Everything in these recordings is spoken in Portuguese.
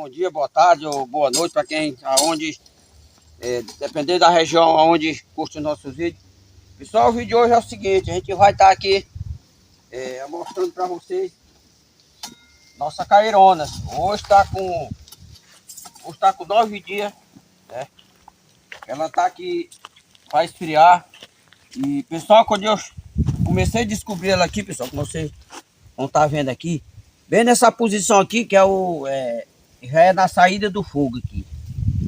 Bom dia, boa tarde ou boa noite para quem, aonde, dependendo da região aonde curte os nossos vídeos. Pessoal, o vídeo de hoje é o seguinte: a gente vai estar aqui mostrando para vocês nossa cairona. Hoje está com 9 dias, né? Ela está aqui para esfriar. E pessoal, quando eu comecei a descobrir ela aqui, pessoal, como vocês não estar vendo aqui, bem nessa posição aqui, que já é na saída do fogo aqui.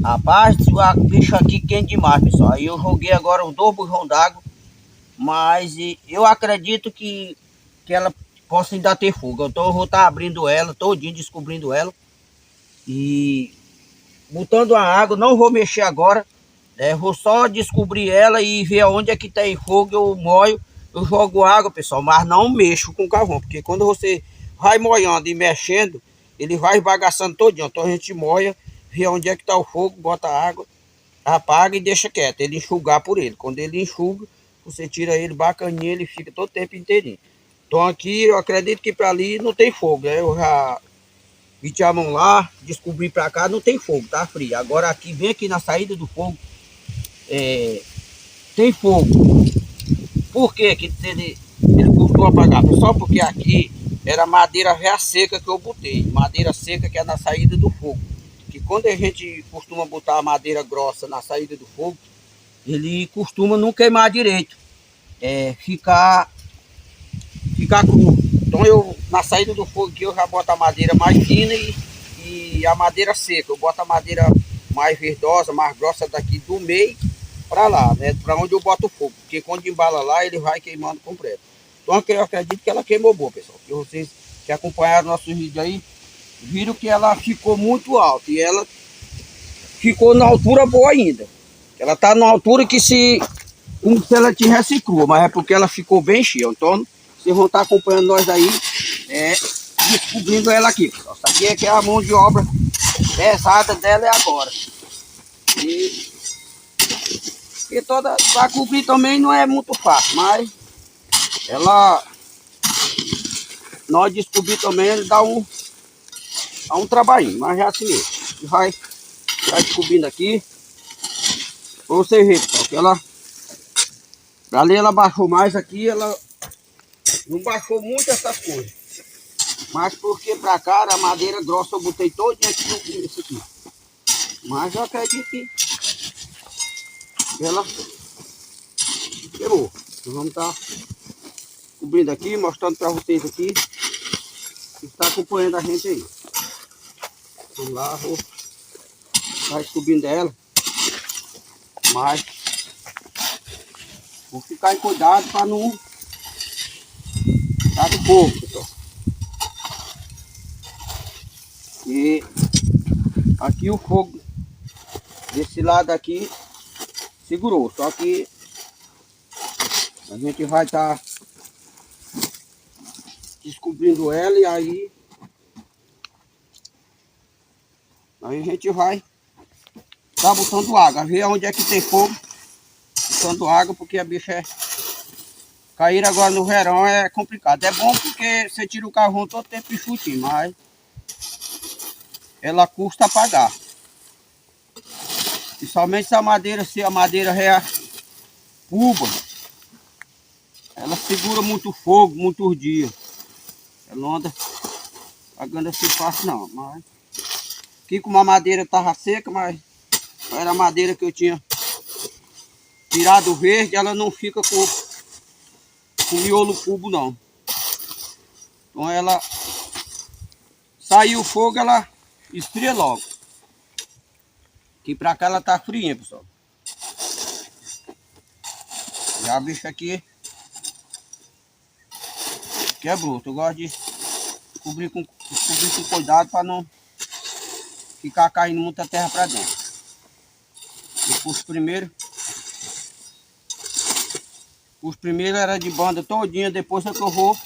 Rapaz, a bicho aqui quente demais, pessoal. Aí eu joguei agora os 2 bujão d'água, mas eu acredito que ela possa ainda ter fogo. Então eu vou estar abrindo ela todinho, descobrindo ela e botando a água. Não vou mexer agora, vou só descobrir ela e ver onde é que tem fogo. Eu molho, eu jogo água, pessoal, mas não mexo com o carvão, porque quando você vai molhando e mexendo, ele vai bagaçando todinho. Então a gente molha, vê onde é que está o fogo, bota água, apaga e deixa quieto, ele enxugar por ele. Quando ele enxuga, você tira ele bacaninho, ele fica todo o tempo inteirinho. Então aqui eu acredito que para ali não tem fogo, né? Eu já meti a mão lá, descobri para cá, não tem fogo, tá frio. Agora aqui, bem aqui na saída do fogo, tem fogo. Por que que ele custou apagar? Pessoal, porque aqui era madeira já seca que eu botei. Madeira seca que é na saída do fogo. Que quando a gente costuma botar a madeira grossa na saída do fogo, ele costuma não queimar direito. Ficar cru. Então eu, na saída do fogo aqui, eu já boto a madeira mais fina e a madeira seca. Eu boto a madeira mais verdosa, mais grossa daqui do meio para lá, né? Para onde eu boto o fogo. Porque quando embala lá, ele vai queimando completo. Então eu acredito que ela queimou boa, pessoal. Que vocês que acompanharam nosso vídeo aí, viram que ela ficou muito alta. E ela ficou na altura boa ainda. Ela tá na altura como se ela tivesse crua, mas é porque ela ficou bem cheia. Então, vocês vão estar acompanhando nós aí, descobrindo ela aqui, pessoal. Isso aqui é que é a mão de obra pesada dela é agora. E toda, para cobrir também não é muito fácil, mas nós descobrir também, ele dá um trabalhinho, mas é assim mesmo. Vai descobrindo aqui, para vocês verem, pessoal, que ali ela baixou mais aqui, ela não baixou muito essas coisas. Mas porque pra cá a madeira grossa eu botei todinha aqui nesse aqui. Mas eu acredito que ela queimou. Nós vamos estar cobrindo aqui, mostrando para vocês aqui. Que está acompanhando a gente aí. Vamos lá, vou estar descobrindo ela. Mas vou ficar em cuidado para não dar de fogo, pessoal. E aqui o fogo desse lado aqui segurou. Só que a gente vai estar descobrindo ela e aí a gente vai estar botando água. Ver onde é que tem fogo, botando água, porque a bicha cair agora no verão é complicado. É bom porque você tira o carvão todo tempo enxutinho, mas ela custa apagar. Principalmente se a madeira é cuba, ela segura muito fogo, muitos dias. Ela não anda pagando assim fácil não. Mas aqui como a madeira estava seca, mas era a madeira que eu tinha tirado verde, ela não fica com miolo cubo não. Então ela saiu o fogo, ela esfria logo. Aqui pra cá ela tá fria, pessoal. Já a bicha aqui que é bruto. Eu gosto de cobrir com cuidado para não ficar caindo muita terra para dentro. Os primeiros era de banda todinha, depois é que eu vou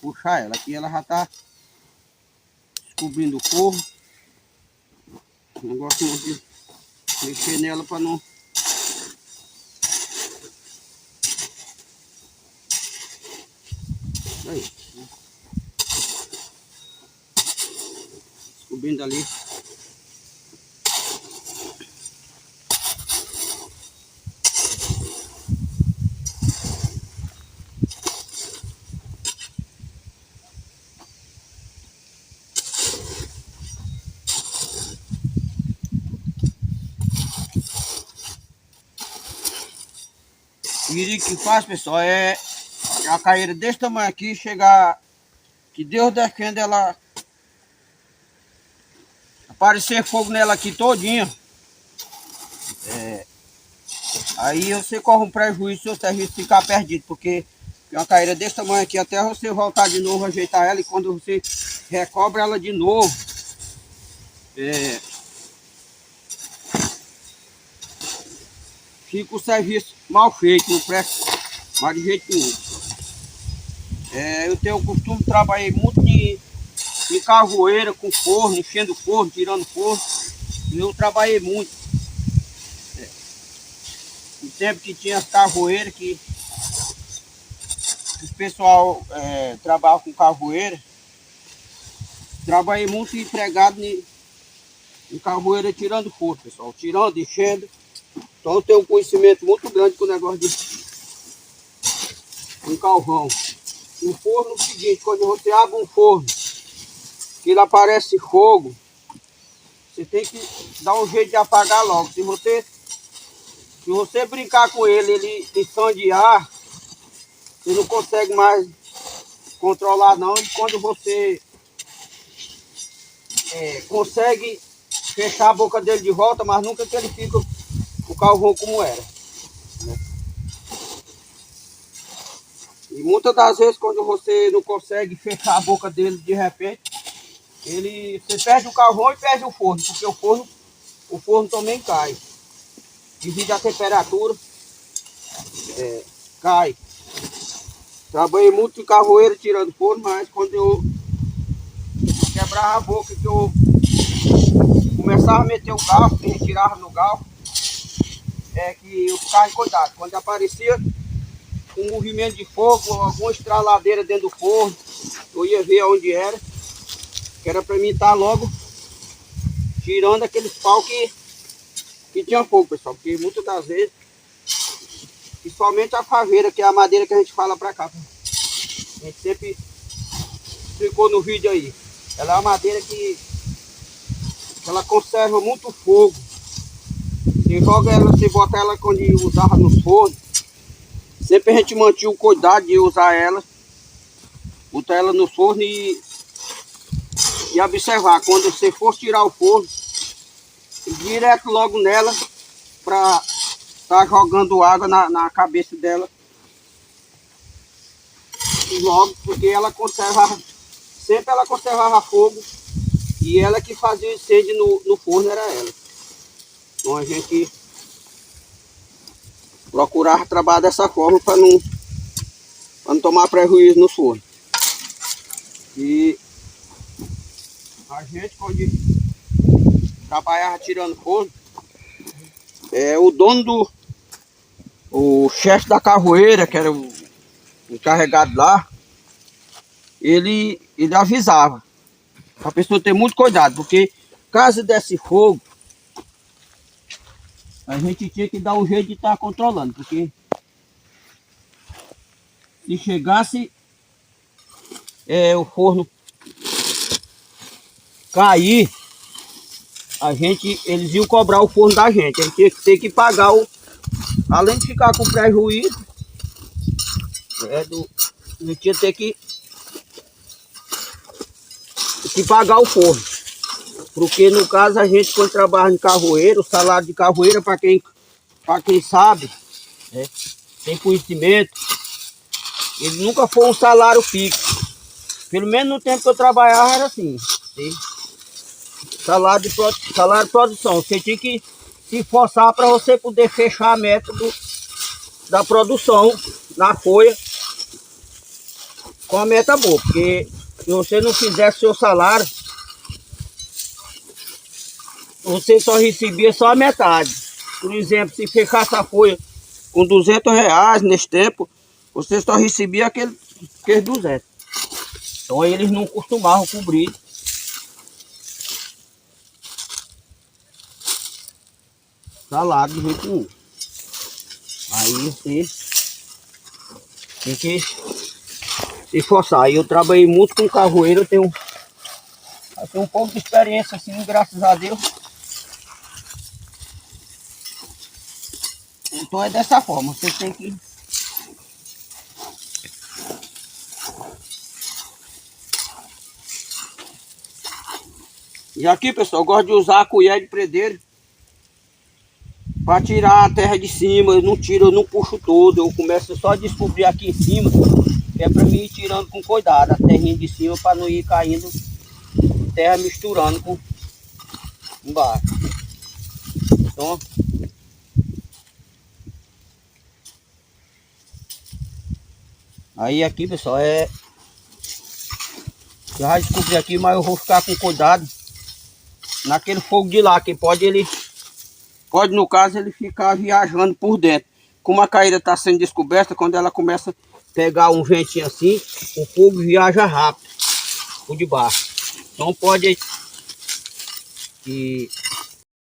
puxar ela. Aqui ela já tá descobrindo o forro. Não gosto muito de mexer nela para não... Aí. Cobrindo ali. E o que faz, pessoal, é a caída desse tamanho aqui chegar, que Deus defenda ela aparecer fogo nela aqui todinha. Aí você corre um prejuízo se o serviço ficar perdido, porque uma caída desse tamanho aqui, até você voltar de novo, ajeitar ela, e quando você recobre ela de novo, fica o serviço mal feito, não presta mais de jeito nenhum. Eu tenho o costume de trabalhar muito em carvoeira, com forno, enchendo forno, tirando forno. E eu trabalhei muito. No tempo que tinha as carvoeiras, que o pessoal trabalhava com carvoeira. Trabalhei muito empregado em carvoeira tirando forno, pessoal. Tirando, enchendo. Então eu tenho um conhecimento muito grande com o negócio de um carvão. O forno é o seguinte, quando você abre um forno, que ele aparece fogo, você tem que dar um jeito de apagar logo. Se você brincar com ele incendiar, você não consegue mais controlar não. E quando você consegue fechar a boca dele de volta, mas nunca que ele fica o carvão como era, né? E muitas das vezes quando você não consegue fechar a boca dele de repente, você perde o carvão e perde o forno, porque o forno também cai. Devido à temperatura, cai. Trabalhei muito em carvoeira tirando forno, mas quando eu quebrava a boca, que eu começava a meter o garfo, que retirava no garfo, que eu ficava cuidado. Quando aparecia um movimento de fogo, alguma estraladeira dentro do forno, eu ia ver onde era, que era para mim estar logo tirando aqueles pau que tinha fogo, pessoal. Porque muitas das vezes, principalmente a faveira, que é a madeira que a gente fala para cá, a gente sempre explicou no vídeo aí. Ela é uma madeira que ela conserva muito fogo. Você joga ela, você bota ela quando usava no forno. Sempre a gente mantinha o cuidado de usar ela, botar ela no forno e observar. Quando você for tirar o forno, direto logo nela, para estar jogando água na cabeça dela. E logo, porque ela conservava, sempre ela conservava fogo. E ela que fazia incêndio no forno, era ela. Então a gente procurava trabalhar dessa forma para não tomar prejuízo no forno. E a gente, quando trabalhava tirando forno, o dono o chefe da carvoeira, que era o encarregado lá, ele avisava a pessoa ter muito cuidado, porque caso desse fogo, a gente tinha que dar um jeito de estar controlando, porque se chegasse o forno cair, eles iam cobrar o forno da gente. A gente tinha que ter que pagar além de ficar com prejuízo, a gente tinha que ter que pagar o forno. Porque no caso a gente, quando trabalha em carvoeiro, o salário de carvoeira, para quem sabe, tem conhecimento, ele nunca foi um salário fixo. Pelo menos no tempo que eu trabalhava era assim. Salário de produção. Você tinha que se esforçar para você poder fechar a meta da produção na folha com a meta boa. Porque se você não fizesse seu salário, você só recebia só a metade. Por exemplo, se fechasse a folha com R$200 nesse tempo, você só recebia aqueles 200. Então eles não costumavam cobrir salado de jeito nenhum. Aí você tem que se esforçar. Aí eu trabalhei muito com carvoeiro, eu tenho um pouco de experiência assim, graças a Deus. Então é dessa forma, você tem que... E aqui, pessoal, eu gosto de usar a colher de predeiro para tirar a terra de cima. Eu não tiro, eu não puxo todo, eu começo só a descobrir aqui em cima, que é para mim ir tirando com cuidado a terrinha de cima para não ir caindo terra misturando com embaixo. Então, aí aqui, pessoal, eu já descobri aqui, mas eu vou ficar com cuidado naquele fogo de lá, que pode no caso ele ficar viajando por dentro. Como a caída está sendo descoberta, quando ela começa a pegar um ventinho assim, o fogo viaja rápido por debaixo. Então pode